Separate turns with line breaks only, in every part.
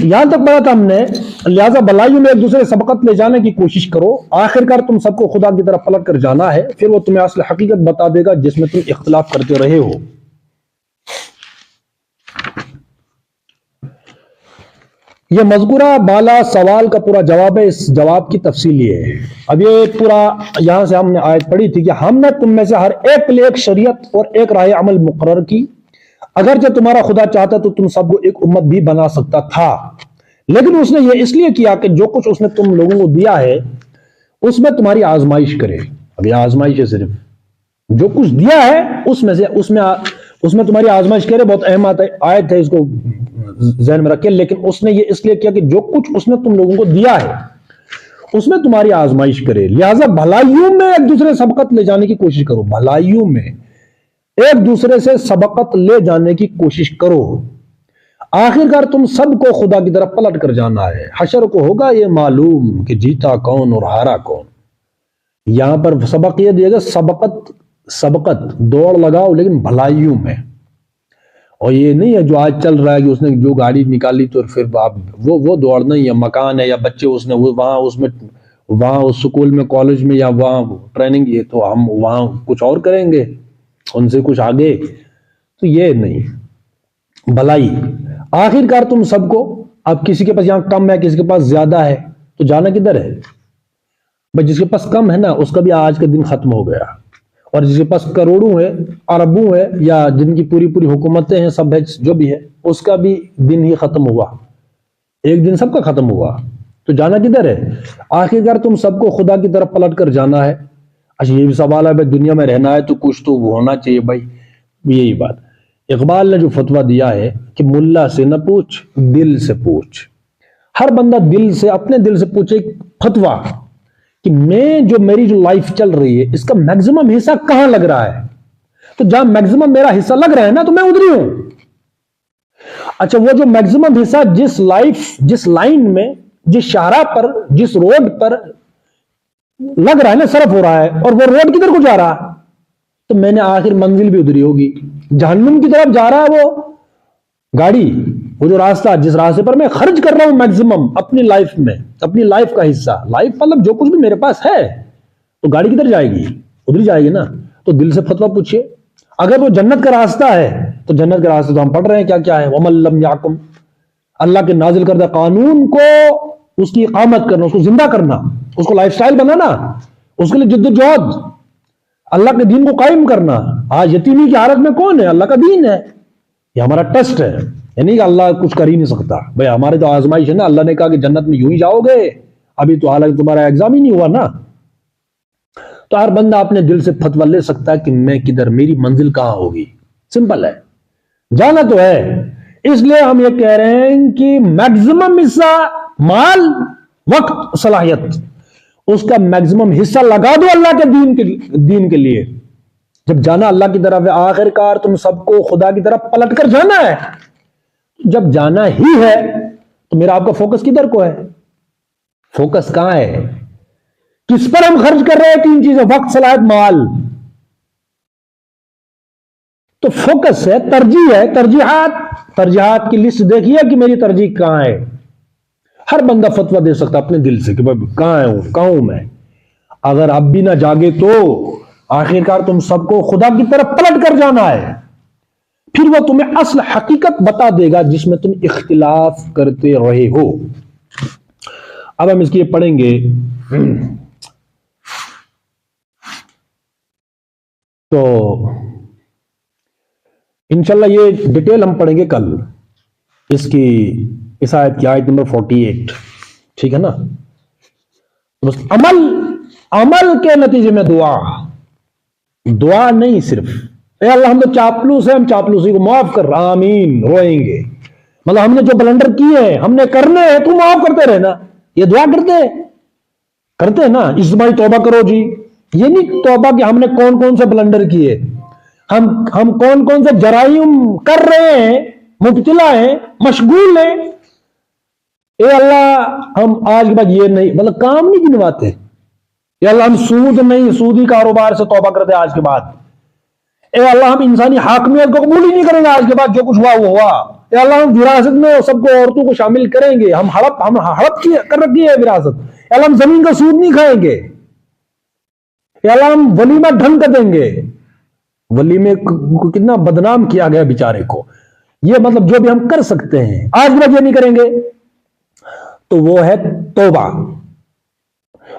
یہاں تک پڑھا تھا ہم نے، لہٰذا بھلائیوں میں ایک دوسرے سے سبقت لے جانے کی کوشش کرو، آخر کار تم سب کو خدا کی طرف پلٹ کر جانا ہے، پھر وہ تمہیں اصل حقیقت بتا دے گا جس میں تم اختلاف کرتے رہے ہو۔ یہ مذکورہ بالا سوال کا پورا جواب ہے، اس جواب کی تفصیل یہ ہے۔ اب یہ پورا یہاں سے ہم نے آیت پڑھی تھی کہ ہم نے تم میں سے ہر ایک کے لیے ایک شریعت اور ایک راہ عمل مقرر کی، اگرچہ تمہارا خدا چاہتا تو تم سب کو ایک امت بھی بنا سکتا تھا، لیکن اس نے یہ اس لیے کیا کہ جو کچھ اس نے تم لوگوں کو دیا ہے اس میں تمہاری آزمائش کرے۔ اب یہ آزمائش ہے، صرف جو کچھ دیا ہے اس میں تمہاری آزمائش کرے۔ بہت اہم آیت ہے، اس کو ذہن میں رکھے، لیکن اس نے یہ اس لیے کیا کہ جو کچھ اس نے تم لوگوں کو دیا ہے اس میں تمہاری آزمائش کرے، لہٰذا بھلائیوں میں ایک دوسرے سے سبقت لے جانے کی کوشش کرو، بھلائیوں میں ایک دوسرے سے سبقت لے جانے کی کوشش کرو، آخر کار تم سب کو خدا کی طرف پلٹ کر جانا ہے، حشر کو ہوگا یہ معلوم کہ جیتا کون اور ہارا کون۔ یہاں پر سبق یہ دیا گا، سبقت دوڑ لگاؤ لیکن بھلائیوں میں، اور یہ نہیں ہے جو آج چل رہا ہے کہ اس نے جو گاڑی نکالی تو پھر وہ دوڑ نہیں ہے، مکان ہے یا بچے اس نے وہاں اس سکول میں کالج میں یا وہاں ٹریننگ، یہ تو ہم وہاں کچھ اور کریں گے ان سے کچھ آگے، تو یہ نہیں بھلائی۔ آخر کار تم سب کو، اب کسی کے پاس یہاں کم ہے کسی کے پاس زیادہ ہے تو جانا کدھر ہے بھائی؟ جس کے پاس کم ہے نا اس کا بھی آج کا دن ختم ہو گیا، اور جس کے پاس کروڑوں ہے اربوں ہے یا جن کی پوری حکومتیں ہیں سب ہے جو بھی ہے اس کا بھی دن ہی ختم ہوا، ایک دن سب کا ختم ہوا، تو جانا کدھر ہے؟ آخر کار تم سب کو خدا کی طرف پلٹ کر جانا ہے۔ اچھا یہ بھی سوال ہے بھائی دنیا میں رہنا ہے تو کچھ تو ہونا چاہیے بھائی، یہی بات اقبال نے جو فتویٰ دیا ہے کہ ملا سے نہ پوچھ دل سے پوچھ، ہر بندہ دل سے اپنے دل سے پوچھے فتویٰ کہ میری جو لائف چل رہی ہے اس کا میکسیمم حصہ کہاں لگ رہا ہے، تو جہاں میکسیمم میرا حصہ لگ رہا ہے نا تو میں ادھر ہی ہوں۔ اچھا وہ جو میکسیمم حصہ جس لائن میں، جس شاہراہ پر، جس روڈ پر لگ رہا ہے نا، صرف ہو رہا ہے، اور وہ روڈ کدھر کو جا رہا، تو میں نے آخر منزل بھی ادھر ہی ہوگی، جہنم کی طرف جا رہا ہے وہ گاڑی، وہ جو راستہ جس راستے پر میں خرچ کر رہا ہوں میکسیمم اپنی لائف میں، اپنی لائف کا حصہ، لائف مطلب جو کچھ بھی میرے پاس ہے، تو گاڑی کدھر جائے گی؟ ادھر ہی جائے گی نا۔ تو دل سے فتویٰ پوچھئے، اگر وہ جنت کا راستہ ہے تو جنت کا راستہ تو ہم پڑھ رہے ہیں کیا ہے، وَمَن لَمْ يَحْكُمْ، اللہ کے نازل کردہ قانون کو، اس کی اقامت کرنا، اس کو زندہ کرنا، اس کو لائف سٹائل بنانا، اس کے لیے جد و جہد، اللہ کے دین کو قائم کرنا۔ آج یتیمی کی حالت میں کون ہے؟ اللہ کا دین ہے، یہ ہمارا ٹیسٹ ہے، یعنی کہ اللہ کچھ کر ہی نہیں سکتا بھائی، ہمارے تو آزمائش ہے نا، اللہ نے کہا کہ جنت میں یوں ہی جاؤ گے، ابھی تو حالانکہ تمہارا ایگزام ہی نہیں ہوا نا۔ تو ہر بندہ اپنے دل سے فتویٰ لے سکتا ہے کہ میں کدھر، میری منزل کہاں ہوگی، سمپل ہے، جانا تو ہے۔ اس لیے ہم یہ کہہ رہے ہیں کہ میکسیمم حصہ مال، وقت، صلاحیت، اس کا میکسیمم حصہ لگا دو اللہ کے دین کے لیے۔ جب جانا اللہ کی طرف ہے، آخر کار تم سب کو خدا کی طرف پلٹ کر جانا ہے، جب جانا ہی ہے تو میرا آپ کا فوکس کدھر کو ہے؟ فوکس کہاں ہے؟ کس پر ہم خرچ کر رہے ہیں؟ تین چیزیں، وقت، صلاحیت، مال۔ تو فوکس ہے، ترجیح ہے، ترجیحات کی لسٹ دیکھیے کہ میری ترجیح کہاں ہے۔ ہر بندہ فتویٰ دے سکتا اپنے دل سے کہ بھائی کہاں ہوں میں۔ اگر اب بھی نہ جاگے تو آخر کار تم سب کو خدا کی طرف پلٹ کر جانا ہے، پھر وہ تمہیں اصل حقیقت بتا دے گا جس میں تم اختلاف کرتے رہے ہو۔ اب ہم اس کی پڑھیں گے، تو انشاءاللہ یہ ڈیٹیل ہم پڑھیں گے کل، اس آیت کی، آیت نمبر 48، ٹھیک ہے نا؟ بس عمل کے نتیجے میں دعا نہیں صرف، اے اللہ ہم تو چاپلوس ہیں، ہم چاپلوسی کو معاف کر، آمین، روئیں گے، مطلب ہم نے جو بلنڈر کیے ہیں، ہم نے کرنے ہیں، تو معاف کرتے رہنا، یہ دعا کرتے ہیں نا، اجتماعی توبہ کرو جی، یہ نہیں توبہ کہ ہم نے کون سے بلنڈر کیے، ہم کون سے جرائم کر رہے ہیں، مبتلا ہیں، مشغول ہیں، اے اللہ ہم آج کے بعد یہ نہیں، مطلب کام نہیں گنواتے، اے اللہ ہم سودی کاروبار سے توبہ کرتے آج کے بعد، اے اللہ ہم انسانی حاکمیت کو قبول ہی نہیں کریں گے، آج کے بعد جو کچھ ہوا وہ ہوا۔ اے اللہ ہم وراثت میں سب کو عورتوں کو شامل کریں گے، ہم ہڑپ کر رکھی ہے وراثت۔ اے اللہ ہم زمین کا سود نہیں کھائیں گے۔ اے اللہ ہم ولیمہ ڈھنگ کر دیں گے۔ ولیمے کو کتنا بدنام کیا گیا بیچارے کو۔ یہ مطلب جو بھی ہم کر سکتے ہیں آج کے بعد یہ نہیں کریں گے، تو وہ ہے توبہ۔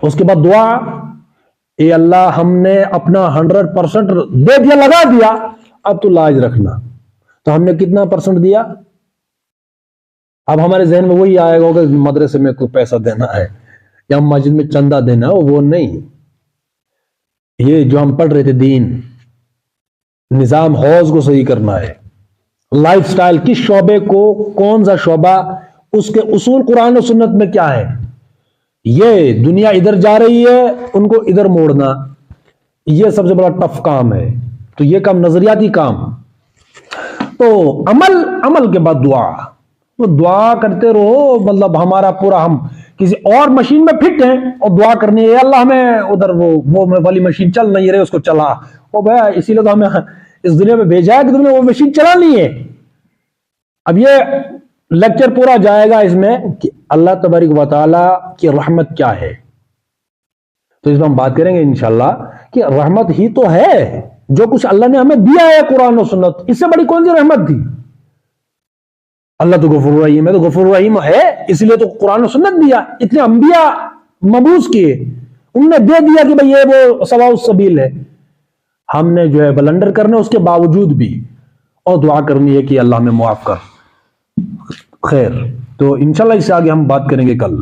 اس کے بعد دعا، اے اللہ ہم نے اپنا 100% دے دیا، لگا دیا، اب تو لاج رکھنا۔ تو ہم نے کتنا % دیا؟ اب ہمارے ذہن میں وہی آئے گا کہ مدرسے میں کوئی پیسہ دینا ہے یا مسجد میں چندہ دینا ہے، وہ نہیں۔ یہ جو ہم پڑھ رہے تھے دین، نظام حوض کو صحیح کرنا ہے، لائف سٹائل کس شعبے کو، کون سا شعبہ، اس کے اصول قرآن و سنت میں کیا ہے۔ یہ دنیا ادھر جا رہی ہے، ان کو ادھر موڑنا، یہ سب سے بڑا ٹف کام ہے۔ تو یہ کام نظریاتی کام۔ تو عمل کے بعد دعا، وہ دعا کرتے رہو، مطلب ہمارا پورا، ہم کسی اور مشین میں فٹ ہیں اور دعا کرنی ہے اللہ ہمیں ادھر وہ والی مشین چل نہیں رہے، اس کو چلا، وہ بھیا اسی لیے تو ہمیں اس دنیا میں بھیجا ہے کہ تم نے وہ مشین چلانی ہے۔ اب یہ لیکچر پورا جائے گا اس میں کہ اللہ تبارک و تعالی کی رحمت کیا ہے، تو اس میں ہم بات کریں گے انشاءاللہ کہ رحمت ہی تو ہے جو کچھ اللہ نے ہمیں دیا ہے قرآن و سنت، اس سے بڑی کون سی رحمت تھی؟ اللہ تو غفور رحیم ہے، تو غفور رحیم ہے اس لیے تو قرآن و سنت دیا، اتنے انبیاء مبعوث کیے، انہوں نے دے دیا کہ بھئی یہ وہ سواء السبیل ہے۔ ہم نے جو ہے بلنڈر کرنے اس کے باوجود بھی اور دعا کرنی ہے کہ اللہ ہمیں معاف کر۔ خیر، تو انشاءاللہ اس سے آگے ہم بات کریں گے کل۔